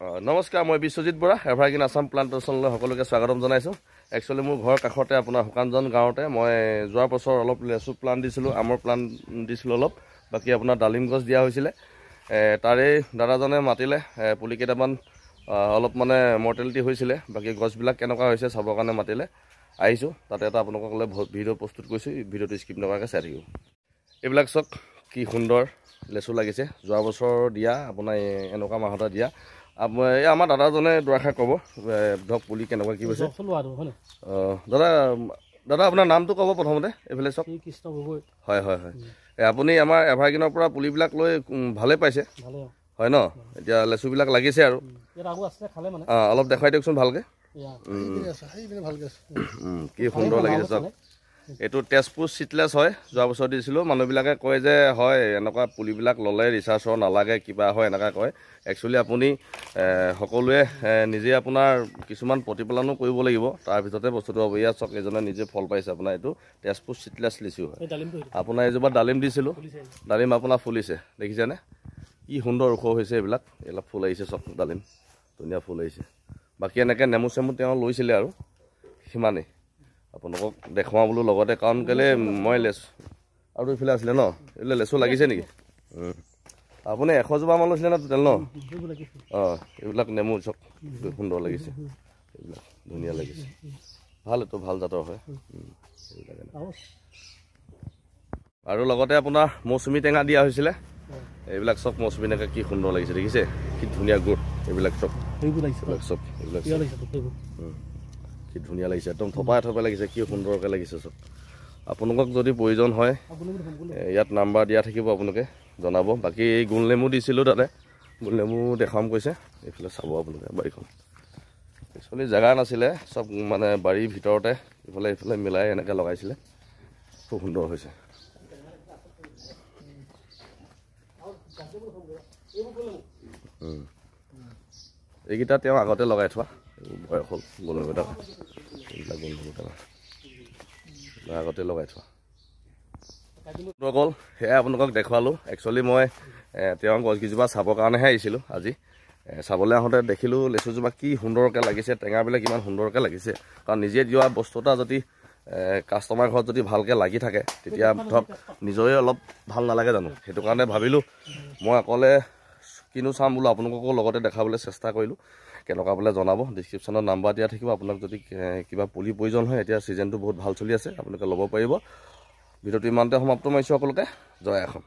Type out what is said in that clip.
নমস্কাৰ, মই বিশ্বজিৎ বৰা, এভাৰগ্ৰীণ আছাম প্লান্টেশ্যনলৈ সকলোকে স্বাগতম জনাইছোঁ। একচুৱেলি মোৰ ঘৰৰ কাষতে আপোনাৰ শুকানজন গাঁৱতে মই যোৱা বছৰ অলপ লেচু প্লান্ট দিছিলোঁ, আমৰ প্লান্ট দিছিলোঁ অলপ, বাকী আপোনাৰ ডালিম গছ দিয়া হৈছিলে। তাৰেই দাদাজনে মাতিলে পুলি কেইটামান অলপ মানে মৰ্টেলিটি হৈছিলে, বাকী গছবিলাক কেনেকুৱা হৈছে চাবৰ কাৰণে মাতিলে, আহিছোঁ। তাতে এটা আপোনালোকলৈ ভিডিঅ' প্ৰস্তুত কৰিছোঁ, ভিডিঅ'টো স্কিপ নকৰাকৈ চাই থাকিব। এইবিলাক চাওক কি সুন্দৰ লেচু লাগিছে, যোৱা বছৰ দিয়া আপোনাৰ এনেকুৱা মাহতে দিয়া। এই আমাৰ দাদাজনে দুআষাৰ ক'ব, ধৰক পুলি কেনেকুৱা কি হৈছে। দাদা আপোনাৰ নামটো ক'ব প্ৰথমতে। এইফালে চাওক, কৃষ্ণ গগৈ। হয় হয় হয়, আপুনি আমাৰ এভাৰগ্ৰীণৰ পৰা পুলিবিলাক লৈ ভালেই পাইছে হয় ন? এতিয়া লেচুবিলাক লাগিছে আৰু অলপ দেখুৱাই দিয়কচোন ভালকৈ। কি সুন্দৰ লাগিছে চাওক, এইটো তেজপুৰ চিটলেছ হয়, যোৱা বছৰ দিছিলোঁ। মানুহবিলাকে কয় যে হয় এনেকুৱা পুলিবিলাক ল'লে ৰিচাৰ্চৰ নালাগে, কিবা হয় এনেকুৱা কয়। একচুৱেলি আপুনি সকলোৱে নিজে আপোনাৰ কিছুমান প্ৰতিপালনো কৰিব লাগিব, তাৰ ভিতৰতে বস্তুটো হ'ব। ইয়াত চাওক এজনে নিজে ফল পাইছে আপোনাৰ, এইটো তেজপুৰ চিটলেছ লিচু হয়। আপোনাৰ এজোপা ডালিম দিছিলোঁ, ডালিম আপোনাৰ ফুলিছে দেখিছেনে? কি সুন্দৰ ওখ হৈছে এইবিলাক, এইবিলাক ফুল আহিছে চাওক, ডালিম ধুনীয়া ফুল আহিছে। বাকী এনেকৈ নেমু চেমু তেওঁ লৈছিলে আৰু সিমানেই আপোনালোকক দেখুৱাওঁ বোলো লগতে, কাৰণ কেলৈ মই লেচু আৰু এইফালে আছিলে ন, এইফালে লেচু লাগিছে নেকি? আপুনি 100 জোপামান লৈছিলে ন টোটেল ন? এইবিলাক নেমু চব সুন্দৰ লাগিছে, এইবিলাক ধুনীয়া লাগিছে, ভাল, এইটো ভাল জাতৰ হয়। আৰু লগতে আপোনাৰ মৌচুমী টেঙা দিয়া হৈছিলে, এইবিলাক চব মৌচুমী টেঙা কি সুন্দৰ লাগিছে দেখিছে, কি ধুনীয়া গোট এইবিলাক চব, চব এইবিলাক কি ধুনীয়া লাগিছে, একদম থপাই থপাই লাগিছে, কি সুন্দৰকৈ লাগিছে চব। আপোনালোকক যদি প্ৰয়োজন হয় ইয়াত নাম্বাৰ দিয়া থাকিব, আপোনালোকে জনাব। বাকী এই গোল নেমু দিছিলোঁ, তাতে গোল নেমু দেখাম কৈছে, এইফালে চাব আপোনালোকে বাৰীখন। একচুৱেলি জেগা নাছিলে, চব মানে বাৰীৰ ভিতৰতে ইফালে ইফালে মিলাই এনেকৈ লগাইছিলে, খুব সুন্দৰ হৈছে। এইকেইটা তেওঁ আগতে লগাই থোৱা, বয়স হ'ল গোল নেমু এটা, এইবিলাক গোল নেমু এটা আগতে লগাই থোৱা অকল সেয়া আপোনালোকক দেখুৱালোঁ। একচুৱেলি মই তেওঁ গছকেইজোপা চাবৰ কাৰণেহে আহিছিলোঁ আজি। চাবলৈ আহোঁতে দেখিলোঁ লেচুজোপা কি সুন্দৰকৈ লাগিছে, টেঙাবিলাক ইমান সুন্দৰকৈ লাগিছে। কাৰণ নিজে দিয়া বস্তু এটা যদি কাষ্টমাৰ ঘৰত যদি ভালকৈ লাগি থাকে, তেতিয়া ধৰক নিজৰে অলপ ভাল নালাগে জানো? সেইটো কাৰণে ভাবিলোঁ মই অকলে কিনো চাম বোলো, আপোনালোককো লগতে দেখাবলৈ চেষ্টা কৰিলোঁ। কেনেকুৱা বোলে জনাব, ডিছক্ৰিপশ্যনত নাম্বাৰ দিয়া থাকিব। আপোনাক যদি কিবা পুলি প্ৰয়োজন হয়, এতিয়া ছিজনটো বহুত ভাল চলি আছে, আপোনালোকে ল'ব পাৰিব। ভিডিঅ'টো ইমানতে সমাপ্ত মাৰিছোঁ, সকলোকে জয় অসম।